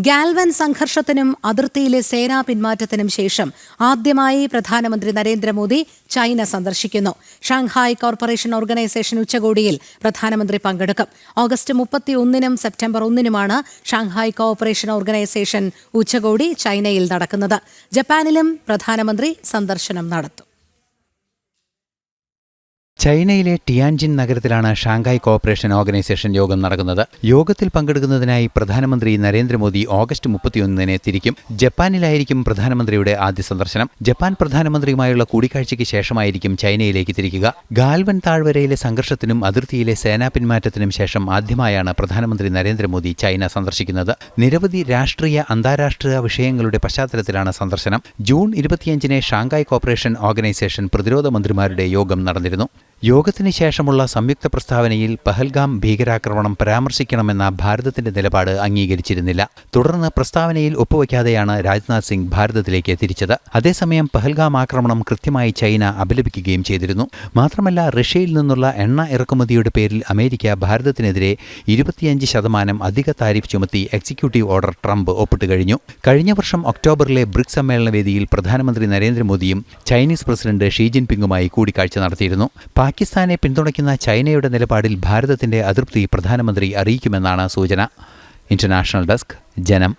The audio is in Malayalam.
ഗാൽവൻ സംഘർഷത്തിനും അതിർത്തിയിലെ സേനാ പിന്മാറ്റത്തിനും ശേഷം ആദ്യമായി പ്രധാനമന്ത്രി നരേന്ദ്രമോദി ചൈന സന്ദർശിക്കുന്നു. ഷാങ്ഹായ് കോർപ്പറേഷൻ ഓർഗനൈസേഷൻ ഉച്ചകോടിയിൽ പ്രധാനമന്ത്രി പങ്കെടുക്കും. ഓഗസ്റ്റ് 31-നും സെപ്റ്റംബർ 1-നുമാണ് ഷാങ്ഹായ് കോർപ്പറേഷൻ ഓർഗനൈസേഷൻ ഉച്ചകോടി ചൈനയിൽ നടക്കുന്നത്. ജപ്പാനിലും പ്രധാനമന്ത്രി സന്ദർശനം നടത്തും. ചൈനയിലെ ടിയാൻജിൻ നഗരത്തിലാണ് ഷാങ്ഹായ് കോഓപ്പറേഷൻ ഓർഗനൈസേഷൻ യോഗം നടക്കുന്നത്. യോഗത്തിൽ പങ്കെടുക്കുന്നതിനായി പ്രധാനമന്ത്രി നരേന്ദ്രമോദി ഓഗസ്റ്റ് 31-ന് തിരിക്കും. ജപ്പാനിലായിരിക്കും പ്രധാനമന്ത്രിയുടെ ആദ്യ സന്ദർശനം. ജപ്പാൻ പ്രധാനമന്ത്രിയുമായുള്ള കൂടിക്കാഴ്ചയ്ക്ക് ശേഷമായിരിക്കും ചൈനയിലേക്ക് തിരിക്കുക. ഗാൽവൻ താഴ്വരയിലെ സംഘർഷത്തിനും അതിർത്തിയിലെ സേനാ പിന്മാറ്റത്തിനും ശേഷം ആദ്യമായാണ് പ്രധാനമന്ത്രി നരേന്ദ്രമോദി ചൈന സന്ദർശിക്കുന്നത്. നിരവധി രാഷ്ട്രീയ അന്താരാഷ്ട്രീയ വിഷയങ്ങളുടെ പശ്ചാത്തലത്തിലാണ് സന്ദർശനം. ജൂൺ 25-ന് ഷാങ്ഹായ് കോഓപ്പറേഷൻ ഓർഗനൈസേഷൻ പ്രതിരോധ മന്ത്രിമാരുടെ യോഗം നടന്നിരുന്നു. യോഗത്തിന് ശേഷമുള്ള സംയുക്ത പ്രസ്താവനയിൽ പഹൽഗാം ഭീകരാക്രമണം പരാമർശിക്കണമെന്ന ഭാരതത്തിന്റെ നിലപാട് അംഗീകരിച്ചിരുന്നില്ല. തുടർന്ന് പ്രസ്താവനയിൽ ഒപ്പുവയ്ക്കാതെയാണ് രാജ്നാഥ് സിംഗ് ഭാരതത്തിലേക്ക് തിരിച്ചത്. അതേസമയം പഹൽഗാം ആക്രമണം കൃത്യമായി ചൈന അപലപിക്കുകയും ചെയ്തിരുന്നു. മാത്രമല്ല, റഷ്യയിൽ നിന്നുള്ള എണ്ണ ഇറക്കുമതിയുടെ പേരിൽ അമേരിക്ക ഭാരതത്തിനെതിരെ 25% അധിക താരിഫ് ചുമത്തി എക്സിക്യൂട്ടീവ് ഓർഡർ ട്രംപ് ഒപ്പിട്ട് കഴിഞ്ഞു. കഴിഞ്ഞ വർഷം ഒക്ടോബറിലെ ബ്രിക്സ് സമ്മേളന വേദിയിൽ പ്രധാനമന്ത്രി നരേന്ദ്രമോദിയും ചൈനീസ് പ്രസിഡന്റ് ഷീ ജിൻപിങ്ങുമായി കൂടിക്കാഴ്ച നടത്തിയിരുന്നു. പാകിസ്ഥാനെ പിന്തുണയ്ക്കുന്ന ചൈനയുടെ നിലപാടിൽ ഭാരതത്തിന്റെ അതൃപ്തി പ്രധാനമന്ത്രി അറിയിക്കുമെന്നാണ് സൂചന. ഇന്റർനാഷണൽ ഡെസ്ക്, ജനം.